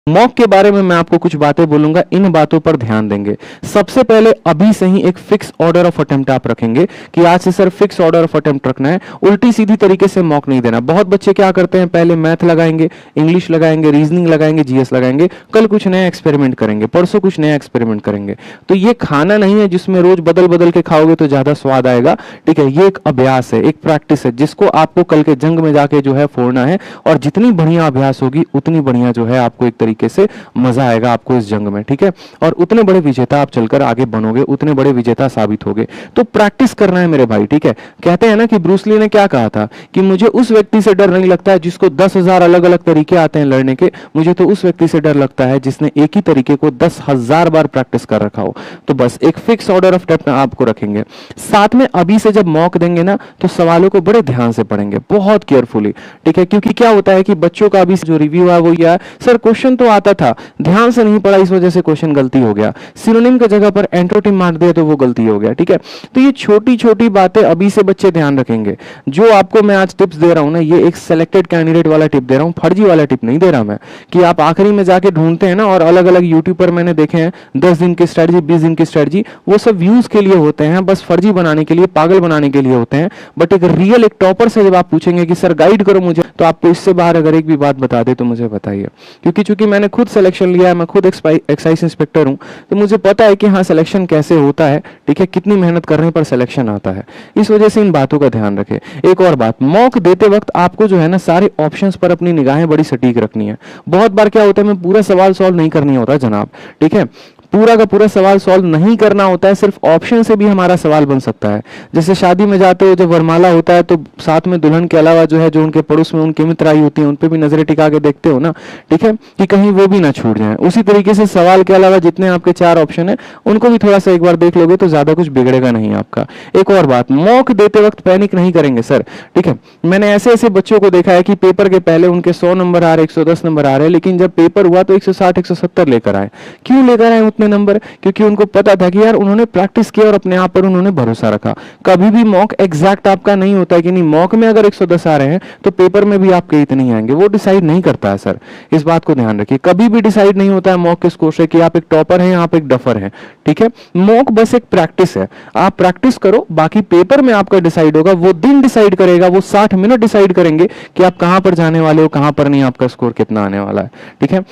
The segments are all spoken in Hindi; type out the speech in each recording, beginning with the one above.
मॉक के बारे में मैं आपको कुछ बातें बोलूंगा, इन बातों पर ध्यान देंगे। सबसे पहले अभी से ही एक फिक्स ऑर्डर ऑफ अटेम्प्ट आप रखेंगे कि आज से sir fix order of attempt रखना है, उल्टी सीधी तरीके से मॉक नहीं देना। बहुत बच्चे क्या करते हैं, पहले मैथ लगाएंगे, इंग्लिश लगाएंगे, रीजनिंग लगाएंगे, जीएस लगाएंगे, कल कुछ नया एक्सपेरिमेंट करेंगे, परसों कुछ नया एक्सपेरिमेंट करेंगे। तो ये खाना नहीं है जिसमें रोज बदल बदल के खाओगे तो ज्यादा स्वाद आएगा, ठीक है। ये एक अभ्यास है, एक प्रैक्टिस है, जिसको आपको कल के जंग में जाके जो है फोड़ना है। और जितनी बढ़िया अभ्यास होगी उतनी बढ़िया जो है आपको एक तरीके से मजा आएगा आपको इस जंग में, ठीक है। और उतने बड़े विजेता आप चलकर आगे बनोगे, उतने बड़े विजेता साबित होगे। तो प्रैक्टिस करना है मेरे भाई, ठीक है। कहते हैं ना कि ब्रूस ली ने क्या कहा था कि मुझे उस व्यक्ति से डर नहीं लगता है जिसको 10,000 अलग अलग तरीके आते हैं लड़ने के, मुझे तो उस व्यक्ति से डर लगता है जिसने एक ही तरीके को 10,000 बार प्रैक्टिस कर रखा हो। तो बस एक फिक्स ऑर्डर ऑफ अटेम्प्ट आपको रखेंगे। साथ में अभी से जब मॉक देंगे ना तो सवालों को बड़े ध्यान से पढ़ेंगे, बहुत केयरफुली, ठीक है। क्योंकि क्या होता है कि बच्चों का अभी जो रिव्यू है वो यह है, सर क्वेश्चन तो आता था, ध्यान से नहीं पढ़ा, इस वजह से क्वेश्चन गलती हो गया, सिनोनिम की जगह पर एंटोनिम मार दिया तो वो गलती हो गया, ठीक है। तो ये छोटी छोटी बातें अभी से बच्चे ध्यान रखेंगे। जो आपको मैं आज टिप्स दे रहा हूं ना, ये एक सिलेक्टेड कैंडिडेट वाला टिप दे रहा हूं, फर्जी वाला टिप नहीं दे रहा मैं कि आप आखिरी में जाके ढूंढते हैं ना। और अलग अलग यूट्यूब पर मैंने देखे हैं 10 दिन की स्ट्रेटजी, 20 दिन की स्ट्रेटजी, वो सब व्यूज के लिए होते हैं, बस फर्जी बनाने के लिए, पागल बनाने के लिए होते हैं। बट एक रियल एक टॉपर से जब आप पूछेंगे कि सर गाइड करो मुझे, तो आपको इससे बाहर अगर एक भी बात बता दे तो मुझे बताइए। क्योंकि चूंकि मैंने खुद सिलेक्शन लिया है, मैं खुद एक्साइज इंस्पेक्टर हूं, तो मुझे पता है कि हाँ सिलेक्शन कैसे होता है, ठीक है, कितनी मेहनत करने पर सिलेक्शन आता है। इस वजह से इन बातों का ध्यान रखें। एक और बात, मॉक देते वक्त आपको जो है ना सारे ऑप्शंस पर अपनी निगाहें बड़ी सटीक रखनी है। बहुत बार क्या होता है, मैं पूरा सवाल सॉल्व नहीं करनी होता जनाब, ठीक है, पूरा का पूरा सवाल सॉल्व नहीं करना होता है, सिर्फ ऑप्शन से भी हमारा सवाल बन सकता है। जैसे शादी में जाते हो, जब वरमाला होता है तो साथ में दुल्हन के अलावा जो है, जो उनके पड़ोस में उनकी मित्र आई होती है, उन पे भी नजरें टिका के देखते हो ना, ठीक है, कि कहीं वो भी ना छूट जाए। उसी तरीके से सवाल के अलावा जितने आपके 4 ऑप्शन है उनको भी थोड़ा सा एक बार देख लोगे तो ज्यादा कुछ बिगड़ेगा नहीं आपका। एक और बात, मॉक देते वक्त पैनिक नहीं करेंगे सर, ठीक है। मैंने ऐसे ऐसे बच्चों को देखा है कि पेपर के पहले उनके 100 नंबर आ रहे, 110 नंबर आ रहे, लेकिन जब पेपर हुआ तो 160 170 लेकर आए। क्यों लेकर आए उतने नंबर? क्योंकि उनको पता था कि यार उन्होंने प्रैक्टिस किया और अपने आप पर उन्होंने भरोसा रखा। कभी भी मॉक एग्जैक्ट आपका नहीं होता है कि नहीं, मॉक में अगर 110 आ रहे हैं तो पेपर में भी आपके इतने ही आएंगे, वो डिसाइड नहीं करता है सर। इस बात को ध्यान रखिए, कभी भी डिसाइड नहीं होता है मॉक के स्कोर से कि आप एक टॉपर हैं, आप एक डफर हैं, ठीक है। मॉक बस एक प्रैक्टिस है, आप प्रैक्टिस करो, बाकी पेपर में आपका डिसाइड होगा, वो दिन डिसाइड करेगा, वो 60 मिनट डिसाइड करेंगे कि आप कहां पर जाने वाले हो, कहां पर नहीं, आपका स्कोर कितना आने वाला है, ठीक है।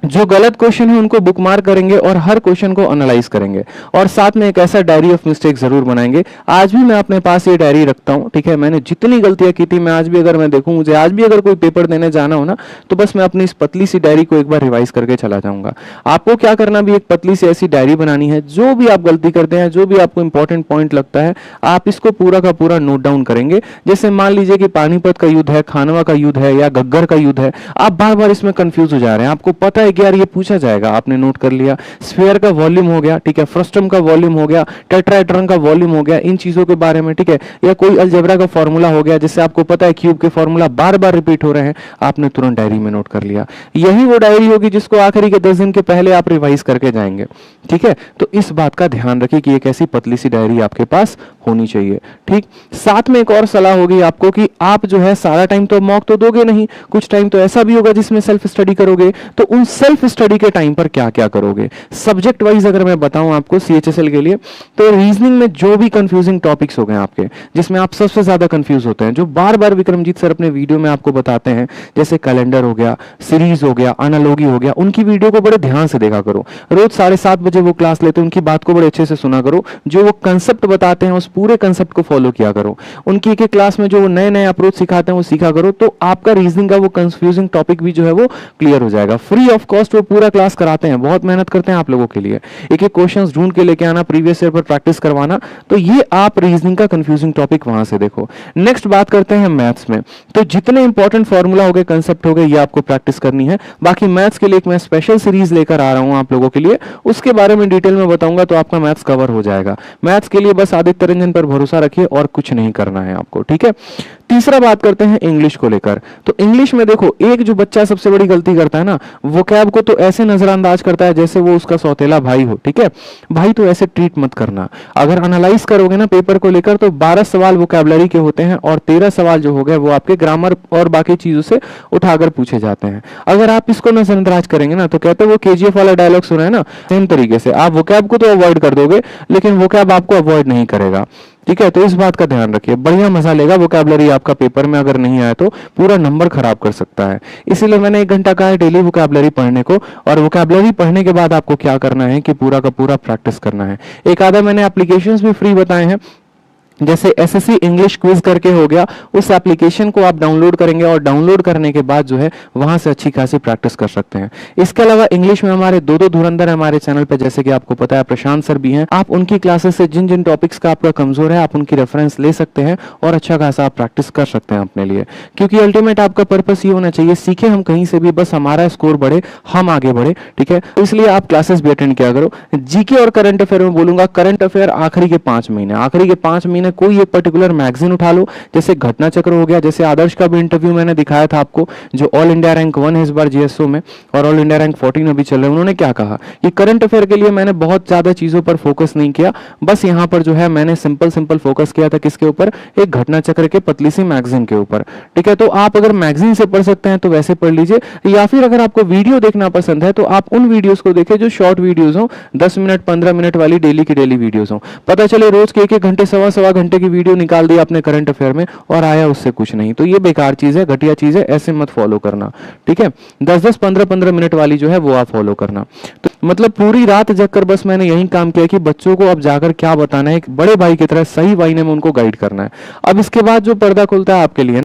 जो गलत क्वेश्चन है उनको बुक मार्क करेंगे और हर क्वेश्चन को एनालाइज करेंगे, और साथ में एक ऐसा डायरी ऑफ मिस्टेक जरूर बनाएंगे। आज भी मैं अपने पास ये डायरी रखता हूं, ठीक है। मैंने जितनी गलतियां की थी, मैं आज भी अगर मैं देखूं, मुझे आज भी अगर कोई पेपर देने जाना हो ना, तो बस मैं अपनी इस पतली सी डायरी को एक बार रिवाइज करके चला जाऊंगा। आपको क्या करना, भी एक पतली सी ऐसी डायरी बनानी है, जो भी आप गलती करते हैं, जो भी आपको इंपॉर्टेंट पॉइंट लगता है, आप इसको पूरा का पूरा नोट डाउन करेंगे। जैसे मान लीजिए कि पानीपत का युद्ध है, खानवा का युद्ध है, या गग्गर का युद्ध है, आप बार बार इसमें कंफ्यूज हो जा रहे हैं, आपको पता है कि यार ये पूछा जाएगा, आपने नोट कर लिया। स्फीयर का वॉल्यूम हो गया, ठीक है, फ्रस्टम का वॉल्यूम हो गया, टेट्राहेड्रन का वॉल्यूम हो गया, इन चीजों के बारे में, ठीक है। या कोई अलजेब्रा का फॉर्मूला हो गया, जिससे आपको पता है क्यूब के फॉर्मूला बार बार रिपीट हो रहे हैं, आपने तुरंत डायरी में नोट कर लिया। यही वो डायरी होगी जिसको आखिरी के 10 दिन के पहले आप रिवाइज करके जाएंगे, ठीक है। तो इस बात का ध्यान रखिए कि एक ऐसी पतली सी डायरी आपके पास होनी चाहिए, ठीक। साथ में एक और सलाह होगी आपको कि आप जो है सारा टाइम तो मॉक तो दोगे नहीं, कुछ टाइम तो ऐसा भी होगा जिसमें सेल्फ स्टडी करोगे। तो उन सेल्फ स्टडी के टाइम पर क्या क्या करोगे, सब्जेक्ट वाइज अगर मैं बताऊं आपको सीएचएसएल के लिए, तो रीजनिंग में जो भी कंफ्यूजिंग टॉपिक्स हो गए आपके, जिसमें आप सबसे ज्यादा कंफ्यूज होते हैं, जो बार बार विक्रमजीत सर अपने वीडियो में आपको बताते हैं, जैसे कैलेंडर हो गया, सीरीज हो गया, एनालॉजी हो गया, उनकी वीडियो को बड़े ध्यान से देखा करो। रोज 7:30 बजे वो क्लास लेते हैं, उनकी बात को बड़े अच्छे से सुना करो। जो वो कंसेप्ट बताते हैं उस पूरे कंसेप्ट को फॉलो किया करो। उनकी एक क्लास में जो नए नए अप्रोच सिखाते हैं वो सीखा करो, तो आपका रीजनिंग का वो कंफ्यूजिंग टॉपिक भी जो है वो क्लियर हो जाएगा। फ्री ऑफ कॉस्ट वो पूरा क्लास कराते हैं, बहुत मेहनत करते हैं आप लोगों के लिए, एक एक क्वेश्चंस ढूंढ के लेके आना, प्रीवियस ईयर पर प्रैक्टिस करवाना। तो ये आप रीजनिंग का कंफ्यूजिंग टॉपिक वहां से देखो। नेक्स्ट बात करते हैं मैथ्स में, तो जितने इंपॉर्टेंट फॉर्मूला हो गए, कंसेप्ट हो गए, ये आपको प्रैक्टिस करनी है। बाकी मैथ्स के लिए एक मैं स्पेशल सीरीज लेकर आ रहा हूं आप लोगों के लिए, उसके बारे में डिटेल में बताऊंगा, तो आपका मैथ्स कवर हो जाएगा। मैथ्स के लिए बस आदित्य रंजन पर भरोसा रखिए और कुछ नहीं करना है आपको, ठीक है। तीसरा बात करते हैं इंग्लिश को लेकर। तो इंग्लिश में देखो, एक जो बच्चा सबसे बड़ी गलती करता है ना, वोकैब को तो ऐसे नजरअंदाज करता है जैसे वो उसका सौतेला भाई हो। ठीक है भाई, तो ऐसे ट्रीट मत करना। अगर एनालाइज करोगे ना पेपर को लेकर, तो 12 सवाल वोकैबुलरी के होते हैं और 13 सवाल जो हो गए वो आपके ग्रामर और बाकी चीजों से उठाकर पूछे जाते हैं। अगर आप इसको नजरअंदाज करेंगे ना, तो कहते हैं वो केजीएफ वाला डायलॉग सुना है ना, सेम तरीके से आप वोकैब को तो अवॉइड कर दोगे, लेकिन वोकैब आपको अवॉइड नहीं करेगा। ठीक है, तो इस बात का ध्यान रखिए, बढ़िया मजा लेगा। वोकैबुलरी आपका पेपर में अगर नहीं आया तो पूरा नंबर खराब कर सकता है। इसीलिए मैंने 1 घंटा कहा है डेली वोकैबुलरी पढ़ने को, और वोकैबुलरी पढ़ने के बाद आपको क्या करना है कि पूरा का पूरा प्रैक्टिस करना है। एक आधा मैंने एप्लीकेशंस भी फ्री बताए हैं, जैसे एसएससी इंग्लिश क्विज करके हो गया, उस एप्लीकेशन को आप डाउनलोड करेंगे और डाउनलोड करने के बाद जो है वहां से अच्छी खासी प्रैक्टिस कर सकते हैं। इसके अलावा इंग्लिश में हमारे दो धुरंधर है हमारे चैनल पे, जैसे कि आपको पता है प्रशांत सर भी हैं। आप उनकी क्लासेस से जिन जिन टॉपिक्स का आपका कमजोर है, आप उनकी रेफरेंस ले सकते हैं और अच्छा खासा आप प्रैक्टिस कर सकते हैं अपने लिए, क्योंकि अल्टीमेट आपका पर्पस ये होना चाहिए, सीखे हम कहीं से भी, बस हमारा स्कोर बढ़े, हम आगे बढ़े। ठीक है, तो इसलिए आप क्लासेस भी अटेंड किया करो। जीके और करंट अफेयर में बोलूंगा, करंट अफेयर आखिरी के 5 महीने कोई एक पर्टिकुलर मैगजीन उठा लो, जैसे घटना चक्र हो गया, जैसे आदर्श का भी इंटरव्यू मैंने दिखाया था आपको, जो ऑल इंडिया रैंक 1 है इस बार जीएसओ में और ऑल इंडिया रैंक 14 अभी चल रहे हैं। उन्होंने क्या कहा कि करंट अफेयर के लिए मैंने बहुत ज्यादा चीजों पर फोकस नहीं किया, बस यहां पर जो है मैंने सिंपल फोकस किया था किसके ऊपर, एक घटना चक्र के पतली सी मैगजीन के ऊपर। ठीक है, तो आप अगर मैगजीन से पढ़ सकते हैं तो वैसे पढ़ लीजिए, या फिर अगर आपको वीडियो देखना पसंद है तो आप उन वीडियोस को देखें जो शॉर्ट वीडियोस हो, 10 मिनट 15 मिनट वाली डेली की डेली वीडियोस हो। पता चले रोज के 1-1 घंटे सवा घंटे की वीडियो निकाल दी आपने करंट अफेयर में और आया उससे कुछ नहीं, तो ये बेकार चीज है, घटिया चीज है, ऐसे मत फॉलो करना। ठीक है, 10-10 15-15 मिनट वाली जो है वो आप फॉलो करना। तो मतलब पूरी रात जगकर बस मैंने यही काम किया कि बच्चों को अब जाकर क्या बताना है, एक बड़े भाई की तरह सही वाहिनी में उनको गाइड करना है। अब इसके बाद जो पर्दा खुलता है आपके लिए